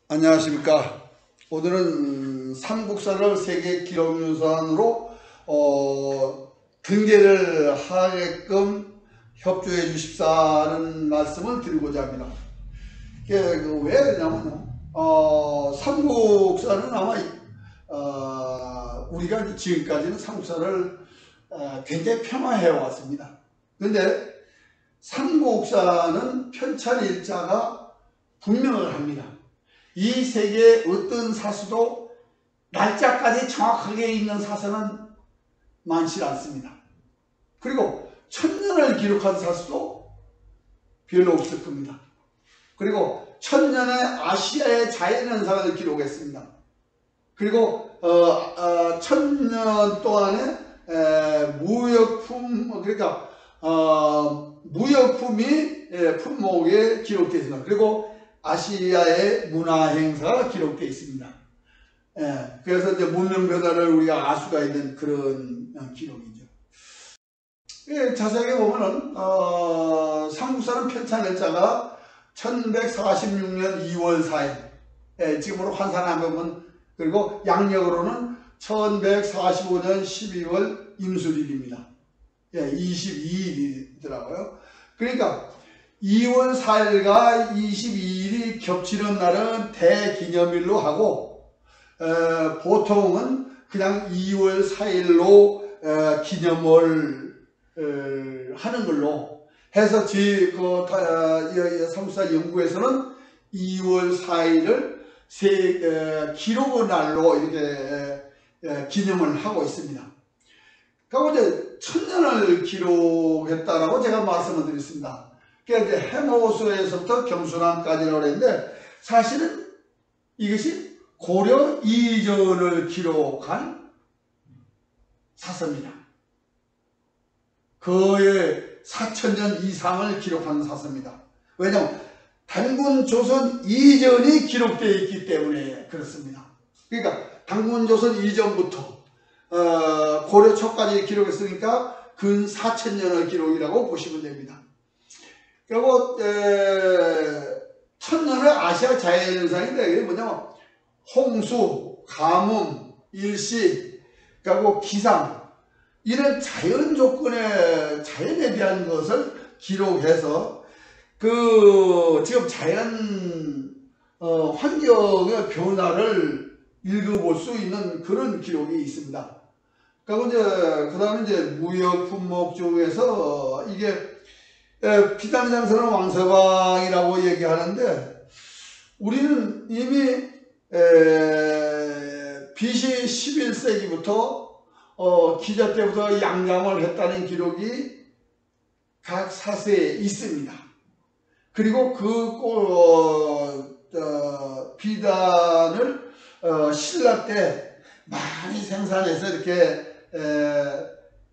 안녕하십니까. 오늘은 삼국사를 세계 기록유산으로 등재를 하게끔 협조해 주십사는 말씀을 드리고자 합니다. 왜 그러냐면요, 삼국사는 아마 우리가 지금까지는 삼국사를 굉장히 폄하해 왔습니다. 그런데 삼국사는 편찬일자가 분명을 합니다. 이 세계의 어떤 사서도 날짜까지 정확하게 있는 사서는 많지 않습니다. 그리고 천년을 기록한 사서도 별로 없을 겁니다. 그리고 천년의 아시아의 자연현상을 기록했습니다. 그리고 천년 동안에 무역품, 그러니까 무역품이 품목에 기록되어 있습니다. 그리고 아시아의 문화 행사가 기록되어 있습니다. 그래서 이제 문명 변화를 우리가 알 수가 있는 그런 기록이죠. 자세하게 보면은 삼국사는 편찬일자가 1146년 2월 4일, 지금으로 환산하면, 그리고 양력으로는 1145년 12월 임술일입니다. 22일이더라고요. 그러니까 2월 4일과 22일이 겹치는 날은 대기념일로 하고, 보통은 그냥 2월 4일로 기념을 하는 걸로 해서 삼국사 연구에서는 2월 4일을 기록의 날로 이렇게 기념을 하고 있습니다. 그리고 이제 천년을 기록했다라고 제가 말씀을 드렸습니다. 그러니까 이제 해모수에서부터 경순왕까지라고 했는데, 사실은 이것이 고려 이전을 기록한 사서입니다. 거의 4000년 이상을 기록한 사서입니다. 왜냐하면 단군 조선 이전이 기록되어 있기 때문에 그렇습니다. 그러니까 단군 조선 이전부터 고려 초까지 기록했으니까 근 4000년의 기록이라고 보시면 됩니다. 그리고 천년의 아시아 자연현상인데, 이게 뭐냐면 홍수, 가뭄, 일시, 그리고 기상, 이런 자연 조건에, 자연에 대한 것을 기록해서 지금 자연 환경의 변화를 읽어볼 수 있는 그런 기록이 있습니다. 그리고 그 다음에 이제 무역 품목 중에서 이게 비단장서는 왕서방이라고 얘기하는데, 우리는 이미 BC 11세기부터 기자 때부터 양감을 했다는 기록이 각 사서에 있습니다. 그리고 비단을 신라 때 많이 생산해서 이렇게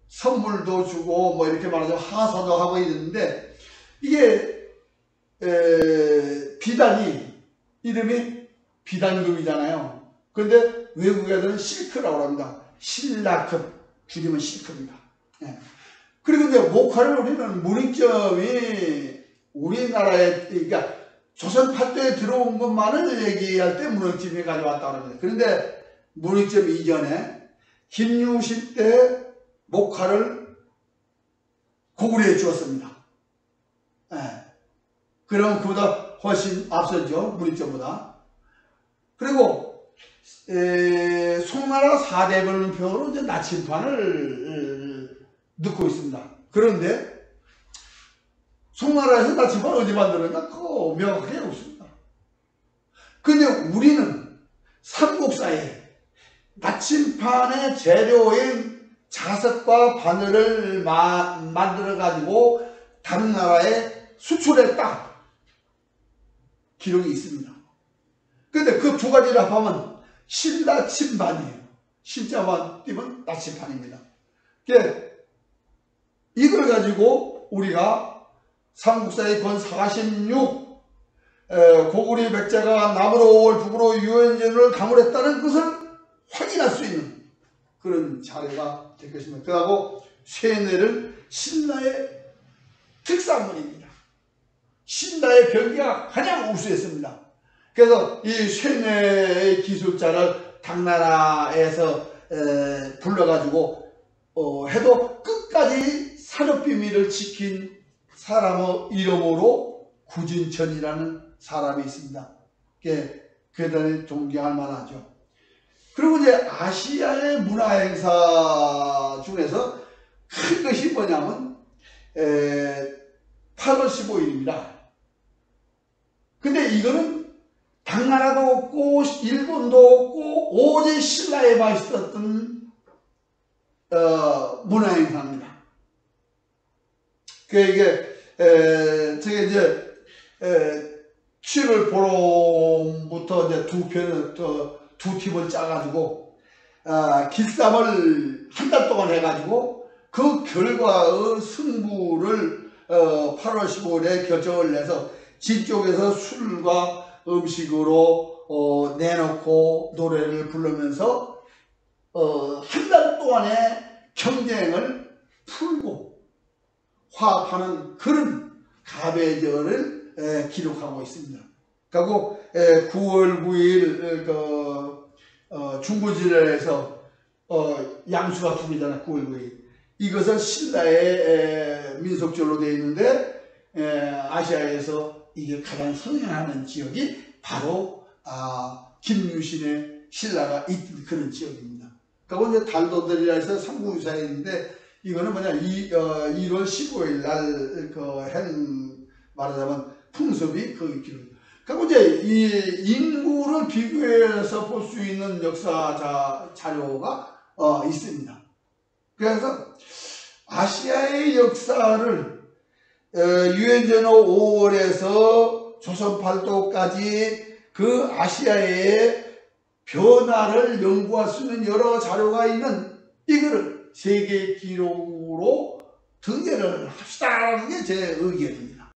선물도 주고 뭐 이렇게 말하자면 하사도 하고 있는데, 이게 비단이 이름이 비단금이잖아요. 그런데 외국 애들은 실크라고 합니다. 신라급, 줄이면 실크입니다. 그리고 이제 목화를 우리는 문익점이 우리나라에, 그러니까 조선 팔도에 들어온 것만을 얘기할 때 문익점이 가져왔다고 합니다. 그런데 문익점 이전에 김유신 때 목화를 고구려에 주었습니다. 그럼 그보다 훨씬 앞서죠. 문익점보다. 그리고 송나라 사대변표로 이제 나침판을 넣고 있습니다. 그런데 송나라에서 나침판 어디 만들었나? 그거 명확하게 없습니다. 근데 우리는 삼국사에 나침판의 재료인 자석과 바늘을 만들어 가지고 다른 나라에 수출했다 기록이 있습니다. 근데 그 두 가지를 합하면 신나침반이에요. 신자만 띄면 나침판입니다. 이걸 가지고 우리가 삼국사의 권 46 고구려 백제가 남으로 올 북으로 유엔전을 강물했다는 것을 확인할 수 있는 그런 자료가 될 것입니다. 그리고 쇠뇌를 신라의 특산물입니다. 신라의 병기가 가장 우수했습니다. 그래서 이 쇠뇌의 기술자를 당나라에서 불러가지고 해도 끝까지 산업 비밀을 지킨 사람의 이름으로 구진천이라는 사람이 있습니다. 대단히 존경할 만하죠. 그리고 이제 아시아의 문화 행사 중에서 큰 것이 뭐냐면 8월 15일입니다. 근데 이거는 당나라도 없고 일본도 없고 오직 신라에만 있었던 문화 행사입니다. 이게 제가 이제 7월 보름부터 이제 두 팀을 짜가지고 길쌈을 한 달 동안 해가지고 그 결과의 승부를 8월 15일에 결정을 내서 진쪽에서 술과 음식으로 내놓고 노래를 부르면서 한 달 동안의 경쟁을 풀고 화합하는 그런 가배절을 기록하고 있습니다. 그리고 9월 9일 중구지례에서 양수가 두 개잖아요. 9월 9일. 이것은 신라의 민속절로 되어 있는데 아시아에서 이게 가장 성행하는 지역이 바로 김유신의 신라가 있던 그런 지역입니다. 그리고 이제 달도들이라 해서 삼국유사에 있는데 이거는 뭐냐 1월 15일 날 말하자면 풍습이 그 기록. 그리고 이제 이 인구를 비교해서 볼 수 있는 역사 자료가 있습니다. 그래서 아시아의 역사를 유엔전후 5월에서 조선 팔도까지 그 아시아의 변화를 연구할 수 있는 여러 자료가 있는 이거를 세계 기록으로 등재를 합시다라는 게 제 의견입니다.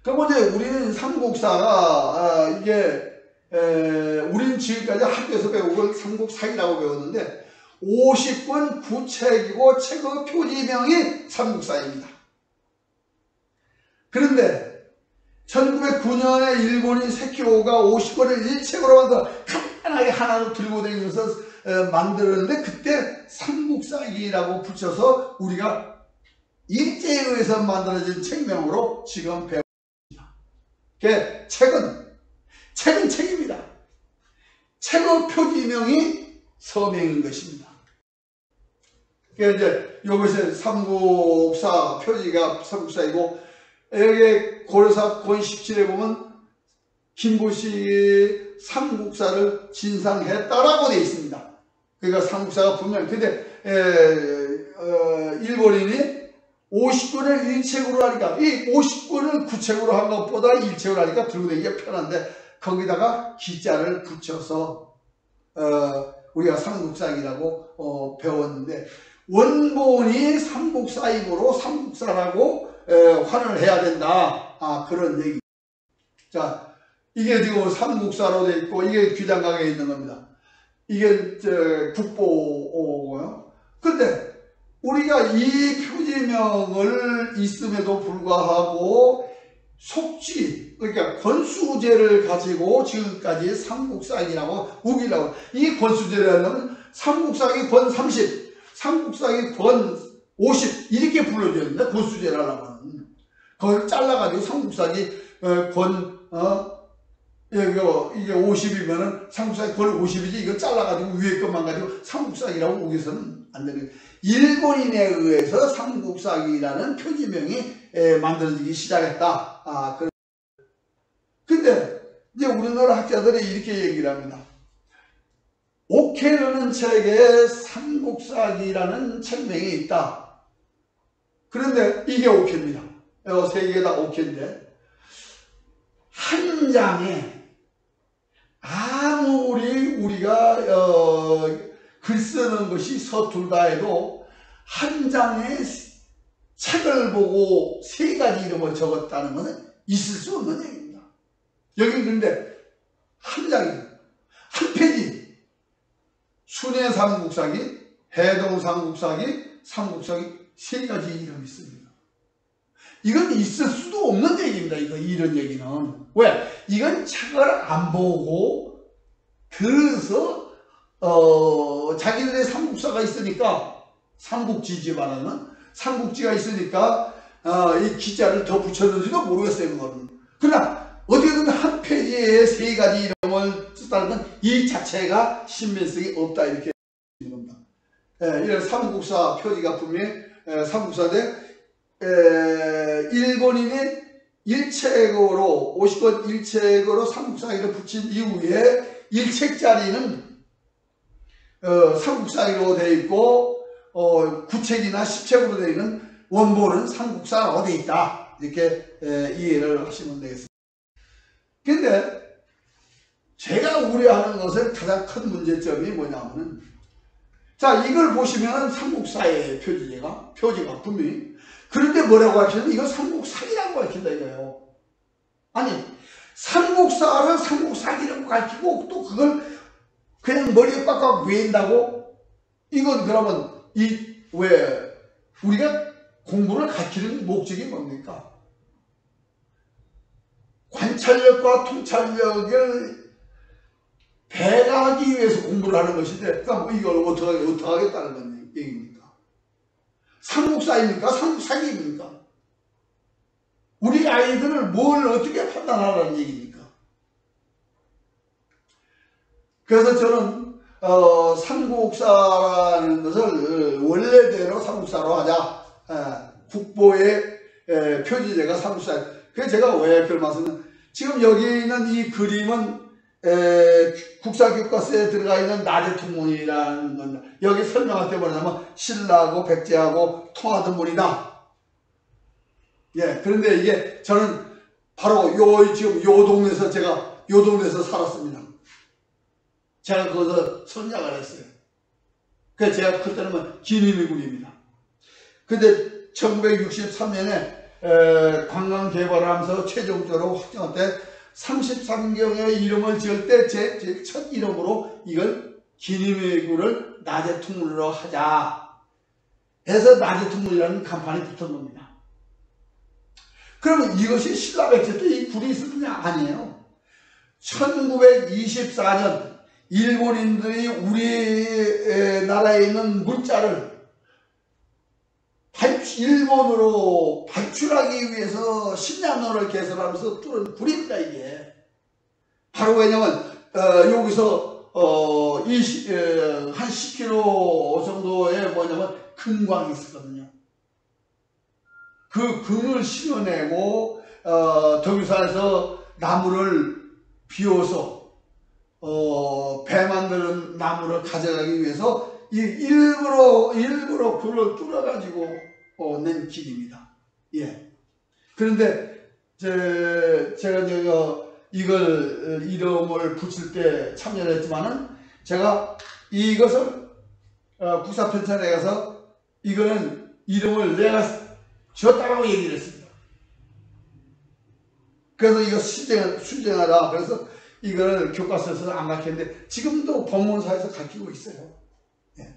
그리고 이제 우리는 삼국사가 우리는 지금까지 학교에서 배운 걸 삼국사기라고 배웠는데 50권 구책이고 책의 표지명이 삼국사입니다. 그런데 1909년에 일본인 세키오가 50권을 일책으로 만들어 간단하게 하나로 들고 다니면서 만들었는데 그때 삼국사기라고 붙여서 우리가 일제에 의해서 만들어진 책명으로 지금 배웁니다. 책은 책입니다. 책의 표지명이 서명인 것입니다. 그래서 이제 이것이 삼국사 표지가 삼국사이고 여기 고려사 권 17에 보면 김보식이 삼국사를 진상했다라고 되어 있습니다. 그러니까 삼국사가 분명히 근데 일본인이 50권을 일책으로 하니까 이 50권을 구책으로 한 것보다 일책으로 하니까 들고 다니기가 편한데 거기다가 기자를 붙여서 우리가 삼국사기라고 배웠는데 원본이 삼국사이므로 삼국사라고 환원을 해야 된다. 그런 얘기. 자, 이게 지금 삼국사로 되어 있고 이게 귀장각에 있는 겁니다. 이게 국보고요. 근데 우리가 이 표지명을 있음에도 불구하고 속지, 그러니까 권수제를 가지고 지금까지 삼국사기라고 우기라고. 이 권수제라는 삼국사기 권 30, 삼국사기 권 50 이렇게 불러줘야 권수제라는 그걸 잘라가지고 삼국사기 이게 50이면은 삼국사기 권 50이지 이거 잘라가지고 위에 것만 가지고 삼국사기라고 우겨서는 안 되는 거예요. 일본인에 의해서 삼국사기라는 표지명이 만들어지기 시작했다. 근데 이제 우리나라 학자들이 이렇게 얘기를 합니다. 옥해라는 책에 삼국사기라는 책명이 있다. 그런데 이게 옥해입니다. 세 개 다 옥해인데 한 장에 아무리 우리가 글 쓰는 것이 서툴다 해도 한 장에 책을 보고 세 가지 이름을 적었다는 것은 있을 수 없는 얘기입니다. 여기 근데 한 장이에요. 한 페이지. 순회 삼국사기, 해동 삼국사기, 삼국사기 세 가지 이름이 있습니다. 이건 있을 수도 없는 얘기입니다. 이런 얘기는. 왜? 이건 책을 안 보고 그래서 자기들의 삼국사가 있으니까, 삼국지지 말하는 삼국지가 있으니까 이 기자를 더 붙였는지도 모르겠어요. 그거는. 그러나 어디든 한 페이지에 3가지 이름을 썼다는 건 이 자체가 신빙성이 없다, 이렇게 되는 겁니다. 이런 삼국사 표지가 분명히 삼국사인데, 일본인이 1책으로 50권 1책으로 삼국사기를 붙인 이후에 1책짜리는 삼국사기로 되어 있고 9책이나 10책으로 되어 있는 원본은 삼국사로 되어 있다, 이렇게 이해를 하시면 되겠습니다. 근데 제가 우려하는 것은 가장 큰 문제점이 뭐냐면은, 자, 이걸 보시면 삼국사의 표지가 분명히, 그런데 뭐라고 하시면 이거 삼국사기라고 가르친다 이거예요. 아니, 삼국사를 삼국사기라고 가르치고 또 그걸 그냥 머리에 꽉꽉 외인다고? 이건 그러면 왜 우리가 공부를 가르치는 목적이 뭡니까? 관찰력과 통찰력을 배가하기 위해서 공부를 하는 것인데, 그럼 이걸 어떻게 하겠다는 얘기입니까? 삼국사입니까? 삼국사기입니까? 우리 아이들을 뭘 어떻게 판단하라는 얘기입니까? 그래서 저는 삼국사라는 것을 원래대로 삼국사로 하자. 국보의 표지제가 삼국사. 그래서 제가 왜 그걸 말씀드리면, 지금 여기 있는 이 그림은 국사교과서에 들어가 있는 나제통문이라는 겁니다. 여기 설명할 때 뭐냐면 신라하고 백제하고 통하던 문이다. 예, 그런데 이게 저는 바로 지금 요 동네에서 제가 요 동네에서 살았습니다. 제가 거기서 성장을 했어요. 그래서 제가 그때는 기니미군입니다. 근데 1963년에 관광 개발을 하면서 최종적으로 확정할 때 33경의 이름을 지을 때 제 첫 이름으로 이걸 기니미군을 나제통문으로 하자 해서 나제통문이라는 간판이 붙은 겁니다. 그러면 이것이 신라 백제 때 이 굴이 있을 게 아니에요. 1924년 일본인들이 우리나라에 있는 문자를 일본으로 발출하기 위해서 신라노를 개설하면서 뚫은 굴입니다, 이게. 바로 왜냐면 여기서 한 10km 정도에 뭐냐면 금광이 있었거든요. 그 금을 실어내고 덕유산에서 나무를 비워서 배 만드는 나무를 가져가기 위해서 일부러 굴을 뚫어가지고 낸 길입니다. 예. 그런데 제가 이걸 이름을 붙일 때 참여를 했지만은, 제가 이것을 국사편찬에 가서 이거는 이름을 내가 지었다고 얘기를 했습니다. 그래서 이거 수정하라. 그래서 이걸 교과서에서 안 가르쳤는데 지금도 법문사에서 가르치고 있어요. 예.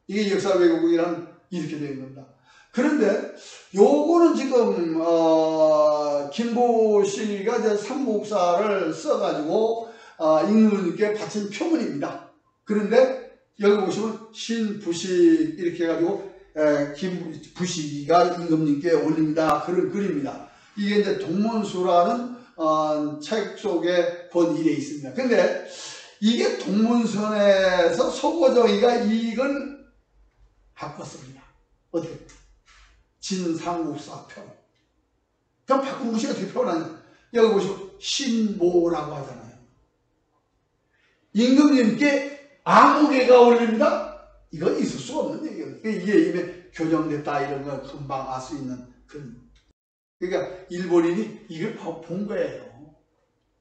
이게 역사 왜곡이란 이렇게 되는 겁니다. 그런데 요거는 지금 김보식이가 이제 삼국사를 써가지고 임금님께 바친 표문입니다. 그런데 여기 보시면 신부식 이렇게 해가지고 김부식이가 임금님께 올립니다. 그런 글입니다. 이게 이제 동문수라는 책 속에 본 일에 있습니다. 근데 이게 동문선에서 서고정이가 이걸 바꿨습니다. 어떻게? 진삼국사 표. 그럼 바꾼 것이 어떻게 표현하냐? 여기 보시면 신모라고 하잖아요. 임금님께 아무개가 올립니다. 이건 있을 수 없는 얘기예요. 이게 이미 교정됐다 이런 걸 금방 알 수 있는 그런. 그러니까 일본인이 이걸 본 거예요.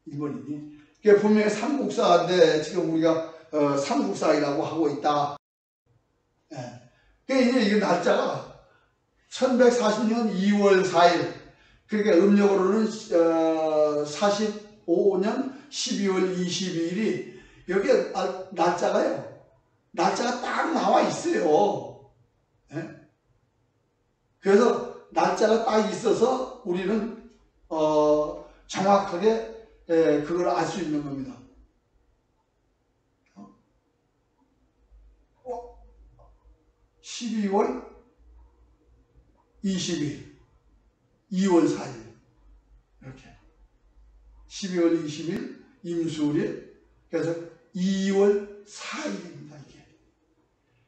일본인이. 그러니까 분명히 삼국사인데 지금 우리가 삼국사이라고 하고 있다. 예. 그러니까 이게 날짜가 1140년 2월 4일. 그러니까 음력으로는 45년 12월 22일이 여기에 날짜가요. 날짜가 딱 나와 있어요. 예? 그래서 날짜가 딱 있어서 우리는 정확하게 그걸 알 수 있는 겁니다. 12월 20일, 2월 4일 이렇게 12월 20일 임수일, 그래서 2월 4일입니다. 이게.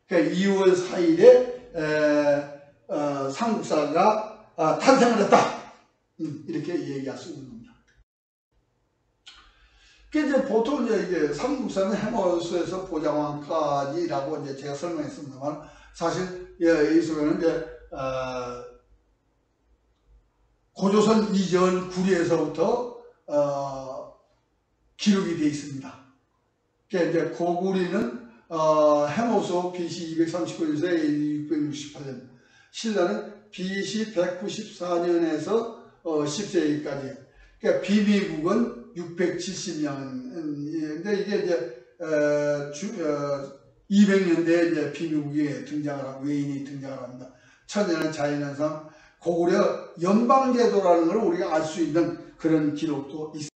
그러니까 2월 4일에 삼국사가 탄생을 했다. 이렇게 얘기할 수 있는 겁니다. 이제 보통 이제 삼국사는 해모수에서 보장왕까지라고 이제 제가 설명했습니다만, 사실 이 속에는 이제 고조선 이전 구리에서부터 기록이 되어 있습니다. 그러니까 이제 고구리는 해모수 BC 239년에서 668년, 신라는 BC 194년에서 10세기까지, 그러니까 비미국은 670년인데 이게 이제 200년대에 이제 비미국이 등장을 하고 외인이 등장을 합니다. 천년의 자연현상, 고구려 연방제도라는 걸 우리가 알 수 있는 그런 기록도 있습니다.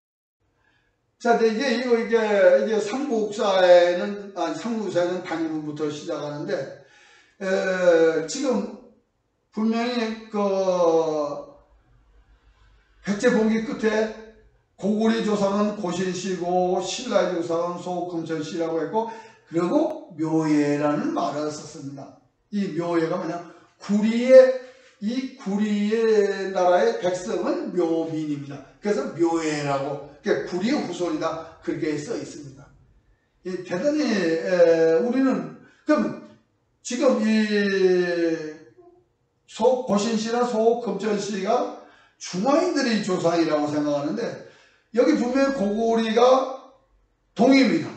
자, 이게 삼국사에는 당일부터 시작하는데, 지금 분명히 백제봉기 끝에 고구리 조상은 고신씨고 신라 조상은 소금천씨라고 했고, 그리고 묘예라는 말을 썼습니다. 이 묘예가 뭐냐, 이 구리의 나라의 백성은 묘민입니다. 그래서 묘예라고, 그러니까 구리의 후손이다, 그렇게 써 있습니다. 대단히 우리는 그럼 지금 이 고신씨나 소금천씨가 중화인들의 조상이라고 생각하는데, 여기 분명히 고구리가 동입니다.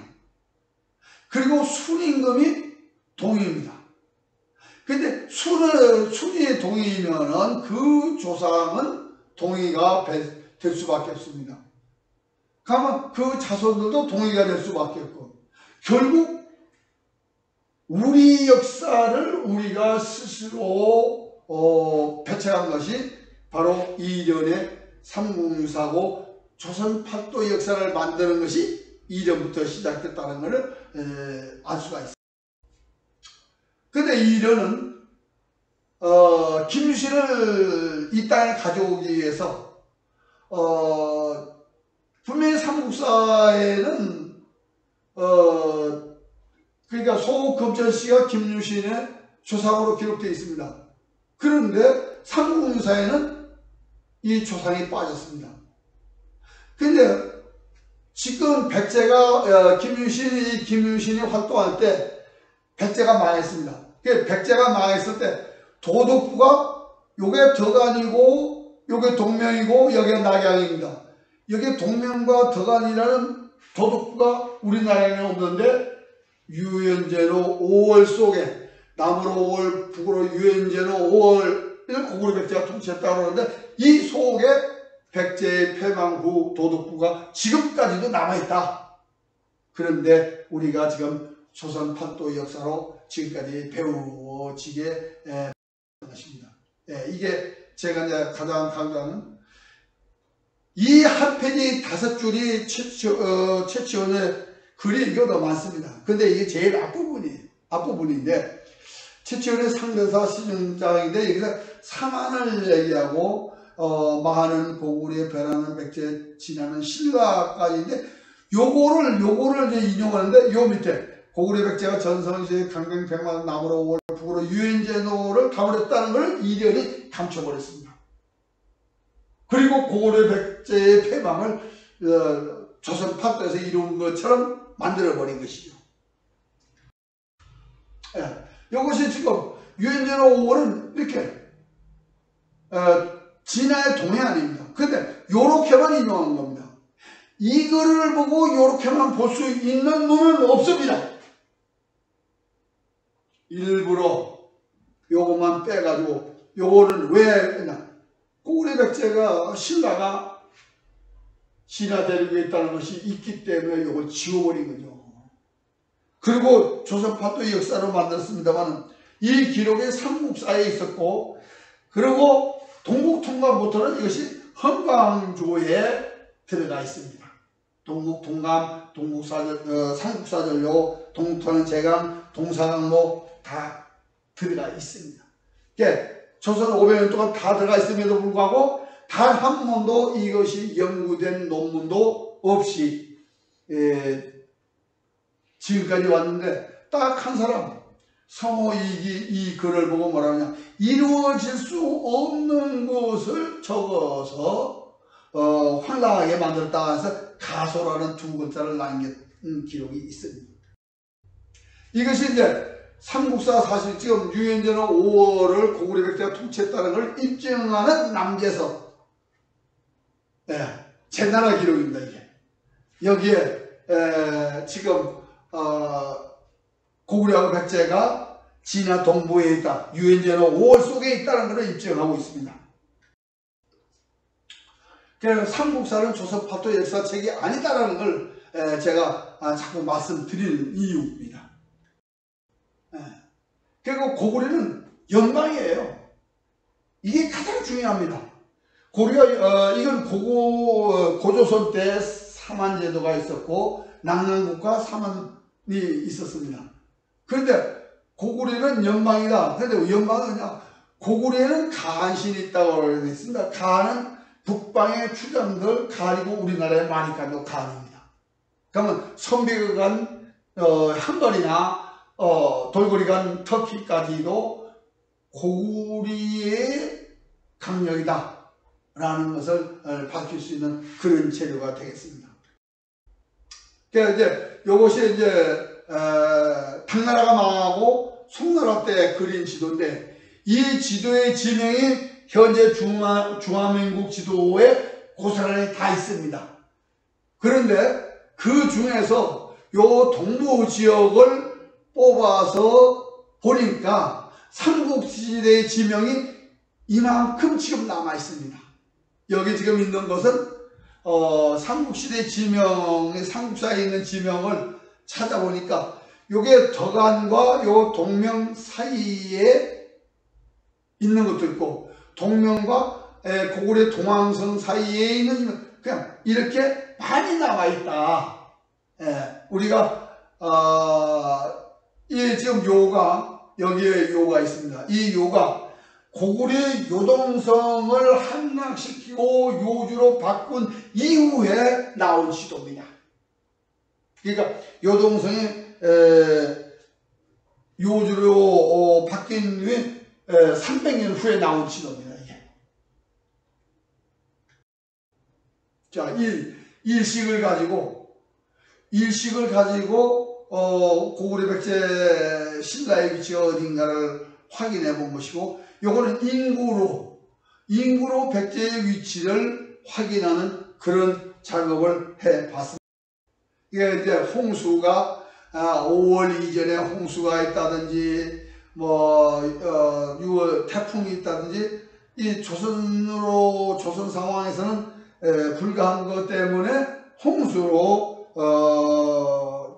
그리고 순임금이 동입니다. 근데 순이 동이면은 그 조상은 동이가 될 수밖에 없습니다. 그러면 그 자손들도 동이가 될 수밖에 없고, 결국 우리 역사를 우리가 스스로 배척한 것이 바로 이전의 삼국유사고, 조선 팔도 역사를 만드는 것이 이전부터 시작됐다는 것을 알 수가 있습니다. 근데 이전은 김유신을 이 땅에 가져오기 위해서 분명히 삼국사에는 그러니까 소금천씨가 김유신의 조상으로 기록되어 있습니다. 그런데 삼국유사에는 이 조상이 빠졌습니다. 근데 지금 백제가 김유신이 활동할 때 백제가 망했습니다. 백제가 망했을 때 도덕부가 요게 덕안이고 요게 동명이고 여기가 낙양입니다. 여기 동명과 덕안이라는 도덕부가 우리나라에는 없는데, 유연제로 5월 속에 남으로 5월 북으로 유연제로 5월을 고구려 백제가 통치했다고 하는데, 이 속에 백제의 패망 후 도덕부가 지금까지도 남아있다. 그런데 우리가 지금 조선 팔도 역사로 지금까지 배우지게 된 것입니다. 이게 제가 이제 가장 강조하는 이 한 페이지 5줄이 최치원의 글이 이거 더 많습니다. 근데 이게 제일 앞부분인데, 최치원의 상대사 시중장인데 여기서 사만을 얘기하고 마하는 고구리에 변하는 백제 진하는 신라까지인데, 요거를 이제 인용하는데, 요 밑에 고구려 백제가 전성시에 강경 백만 남으로 5월 북으로 유엔제노를 가버렸다는 걸 이련이 감춰버렸습니다. 그리고 고구려 백제의 패망을 조선 팔도에서 이룬 것처럼 만들어버린 것이죠. 이것이 지금 유엔제노 5월은 이렇게 진화의 동해안입니다. 근데 요렇게만 인용한 겁니다. 이거를 보고 요렇게만 볼 수 있는 놈은 없습니다. 일부러 요것만 빼가지고, 요거는 왜 그냥 고구려 백제가 신라가 신라 데리고 있다는 것이 있기 때문에 요걸 지워버린 거죠. 그리고 조선 팔도의 역사로 만들었습니다만, 이 기록이 삼국사에 있었고, 그리고 동북통감부터는 이것이 흥광조에 들어가 있습니다. 동북통감, 삼국사전료, 동북터는 제강, 동사강목 다 들어가 있습니다. 조선 500년 동안 다 들어가 있음에도 불구하고 단 한 번도 이것이 연구된 논문도 없이 지금까지 왔는데 딱 한 사람 성호익이 이 글을 보고 뭐라냐, 이루어질 수 없는 것을 적어서 황당하게 만들었다 해서 가소라는 두 글자를 남긴 기록이 있습니다. 이것이 이제 삼국사 사실 지금 유엔제는 5월을 고구려 백제가 통치했다는 걸 입증하는 남제서 제나라 기록입니다. 이게 여기에 지금 고구려하고 백제가 진화 동부에 있다, 유엔제는 5월 속에 있다는 것을 입증하고 있습니다. 그래서 삼국사는 조선파도 역사책이 아니다라는 걸 제가 자꾸 말씀드리는 이유입니다. 그리고 고구려는 연방이에요. 이게 가장 중요합니다. 이건 고조선 때 사만제도가 있었고 낙랑국과 사만이 있었습니다. 그런데 고구려는 연방이다. 그런데 연방은 그냥 고구려에는 가한신이 있다고 그랬습니다. 가한은 북방의 추장들 가리고 우리나라에 많이 가도 가한입니다. 그러면 선비가 간 한걸이나 돌고리 간 터키까지도 고구려의 강력이다 라는 것을 밝힐 수 있는 그런 재료가 되겠습니다. 그러니까 이제 이것이 이제 당나라가 망하고 송나라 때 그린 지도인데, 이 지도의 지명이 현재 중화민국 지도에 고스란히 다 있습니다. 그런데 그 중에서 요 동부 지역을 뽑아서 보니까 삼국시대의 지명이 이만큼 지금 남아 있습니다. 여기 지금 있는 것은 삼국시대 지명의 삼국사에 있는 지명을 찾아보니까 요게 덕안과 요 동명 사이에 있는 것도 있고, 동명과 고구려 동황성 사이에 있는, 그냥 이렇게 많이 남아 있다. 우리가 이 지금 요가, 여기에 요가 있습니다. 이 요가 고구려의 요동성을 함락시키고 요주로 바꾼 이후에 나온 지도입니다. 그러니까 요동성이 요주로 바뀐 후에 300년 후에 나온 지도입니다. 이게. 자, 일식을 가지고 고구려 백제 신라의 위치가 어딘가를 확인해 본 것이고, 요거는 인구로 백제의 위치를 확인하는 그런 작업을 해 봤습니다. 이게 이제 홍수가 5월 이전에 홍수가 있다든지 6월 태풍이 있다든지, 이 조선 상황에서는 불가한 것 때문에 홍수로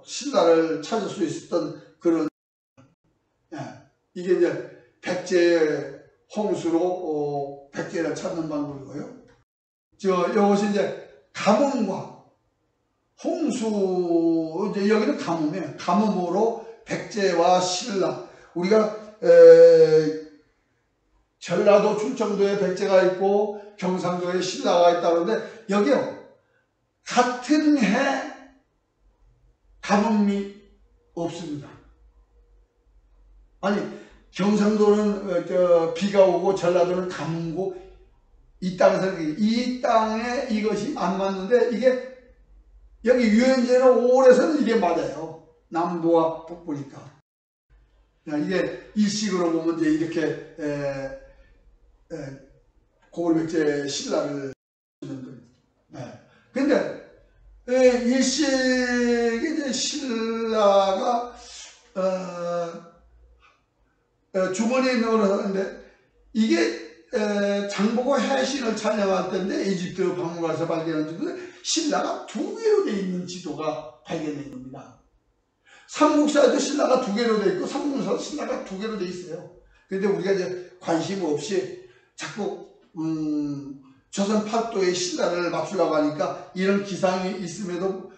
신라를 찾을 수 있었던 그런, 이게 이제 백제의 홍수로 백제를 찾는 방법이고요. 이것이 이제 가뭄과 홍수, 이제 여기는 가뭄이에요. 가뭄으로 백제와 신라, 우리가 전라도 충청도에 백제가 있고 경상도에 신라가 있다는데, 여기요 같은 해 가뭄이 없습니다. 아니, 경상도는 비가 오고 전라도는 가뭄고, 이 땅에서 이 땅에 이것이 안 맞는데, 이게 여기 유엔제는 5월에서는 이게 맞아요. 남부와 북부니까. 이게 일식으로 보면 이제 이렇게 고구려 백제 신라를 쓰는 겁니다. 근데 일식이 이제 신라가 주머니에 넣어놨는데, 이게 장보고 해신을 촬영할 때인데 이집트 박물관에서 발견한 지도인데, 신라가 두 개로 되어 있는 지도가 발견된 겁니다. 삼국사에도 신라가 두 개로 되어 있고 삼국사도 신라가 두 개로 되어 있어요. 그런데 우리가 이제 관심 없이 자꾸 조선 팔도의 신라를 맞추려고 하니까 이런 기상이 있음에도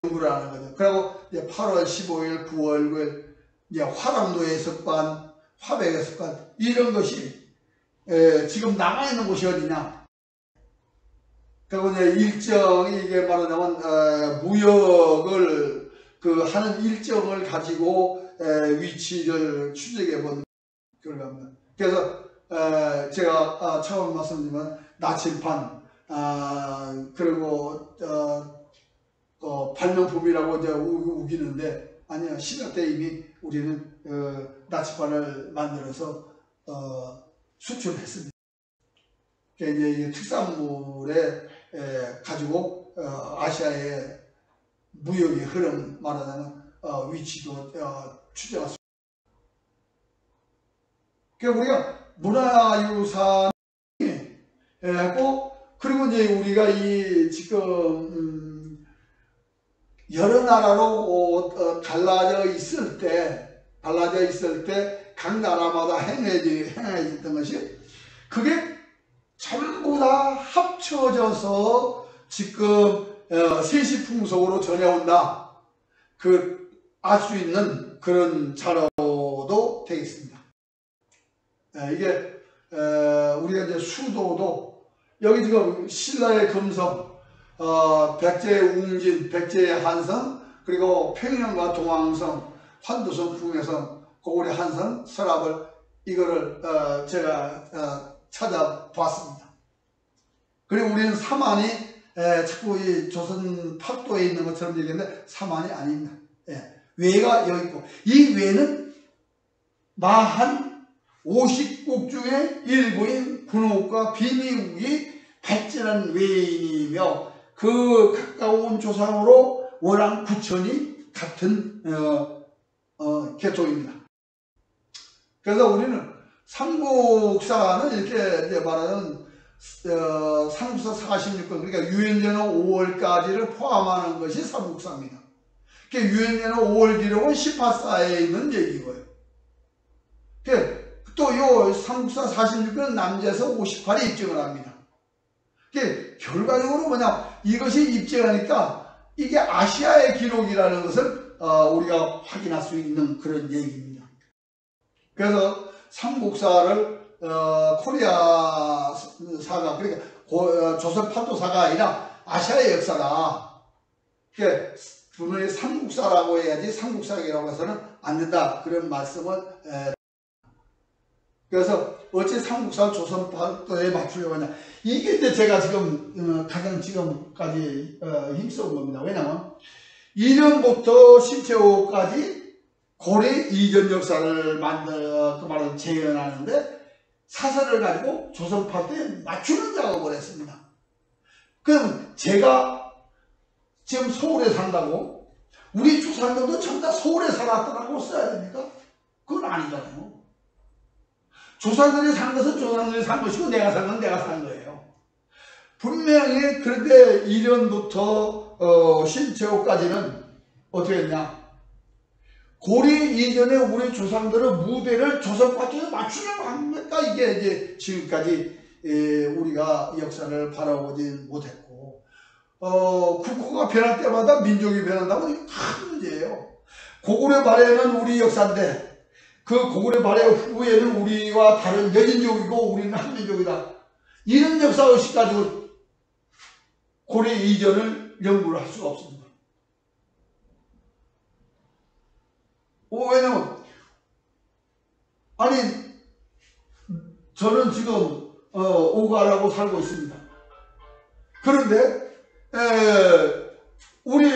연구를 하는 거죠. 그리고 이제 8월 15일, 9월 9일 이제 화랑도의 석관, 화백의 석관 이런 것이 지금 남아있는 곳이 어디냐? 그리고 이제 일정이 이게 말하자면 무역을 하는 일정을 가지고 위치를 추적해 본 결과입니다. 그래서 제가 처음 말씀드리면 나침판 그리고 발명품이라고 이제 우기는데 아니야, 신라 때 이미 우리는 나침판을 만들어서 수출했습니다. 그러니까 이제 특산물에 가지고 아시아의 무역의 흐름 말하자면 위치도 추적할 수. 그러니까 우리가 문화유산이 그리고 이제 우리가 이 지금 여러 나라로 갈라져 있을 때 각 나라마다 행해졌던 것이 그게 전부 다 합쳐져서 지금 세시풍속으로 전해온다. 알 수 있는 그런 자료도 되겠습니다. 이게 우리가 이제 수도도 여기 지금 신라의 금성, 백제의 웅진, 백제의 한성, 그리고 평양과 동왕성, 환도성, 궁예성, 고구려 한성, 설압을 이거를 제가 찾아봤습니다. 그리고 우리는 사만이 자꾸 이 조선 팔도에 있는 것처럼 얘기했는데 사만이 아닙니다. 외가 여기 있고 이 외는 마한 50국 중에 일부인 군옥과 비미국이 발전한 외인이며 그 가까운 조상으로 원랑 구천이 같은 계통입니다. 그래서 우리는 삼국사는 이렇게 이제 말하는 삼국사 46권 그러니까 유엔전후 5월까지를 포함하는 것이 삼국사입니다. 그러니까 유엔전후 5월 기록은 18사에 있는 얘기고요. 또 요 삼국사 46권은 남제서 58이 입증을 합니다. 결과적으로 뭐냐, 이것이 입증하니까 이게 아시아의 기록이라는 것을 우리가 확인할 수 있는 그런 얘기입니다. 그래서 삼국사를 코리아 사가 그러니까 조선 팔도사가 아니라 아시아의 역사다. 분명히 삼국사라고 해야지 삼국사라고 해서는 안 된다. 그런 말씀을 그래서 어째 삼국사를 조선 팔도에 맞추려고 하냐. 이게 이제 제가 지금 가장 지금까지 힘써온 겁니다. 왜냐하면 이전부터 신체호까지 고려 이전 역사를 그 말은 재현하는데 사설을 가지고 조선 팔도에 맞추는 작업을 했습니다. 그럼 제가 지금 서울에 산다고 우리 조상들도 전부 다 서울에 살았다고 써야 됩니까? 그건 아니잖아요. 조상들이 산 것은 조상들이 산 것이고 내가 산 건 내가 산 거예요. 분명히 그런데 이전부터 신체호까지는 어떻게 했냐, 고려 이전에 우리 조상들은 무대를 조선 팔도에 맞추려고 합니까? 이게 이제 지금까지 우리가 역사를 바라보지 못했고 국호가 변할 때마다 민족이 변한다고 이게 큰 문제예요. 고구려 발해는 우리 역사인데 그 고구려 발해 후에는 우리와 다른 여진족이고 우리는 한민족이다. 이런 역사의식 가지고 고려 이전을 연구를 할 수가 없습니다. 왜냐면 아니 저는 지금 오가라고 살고 있습니다. 그런데 우리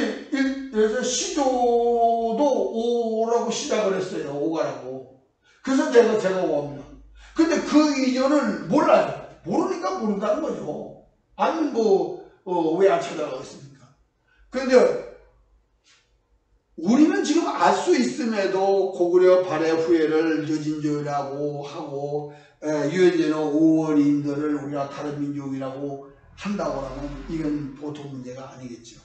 시조도 오라고 시작을 했어요. 오가라고. 그래서 제가 오합니다. 근데 그 이전을 몰라요. 모르니까 모른다는 거죠. 아니 왜 안 찾아가겠습니까? 그런데 우리는 지금 알 수 있음에도 고구려 발해 후예를 여진족이라고 하고 유엔전후 5월인들을 우리가 다른 민족이라고 한다고 하면 이건 보통 문제가 아니겠죠.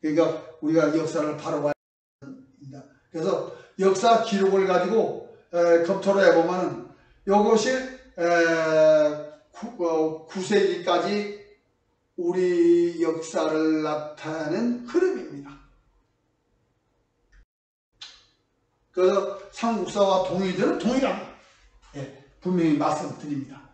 그러니까 우리가 역사를 바로 봐야 됩니다. 그래서 역사 기록을 가지고 검토를 해보면 이것이 9세기까지 우리 역사를 나타내는 흐름입니다. 그래서 삼국사와 동이들은 동일하다. 예, 분명히 말씀드립니다.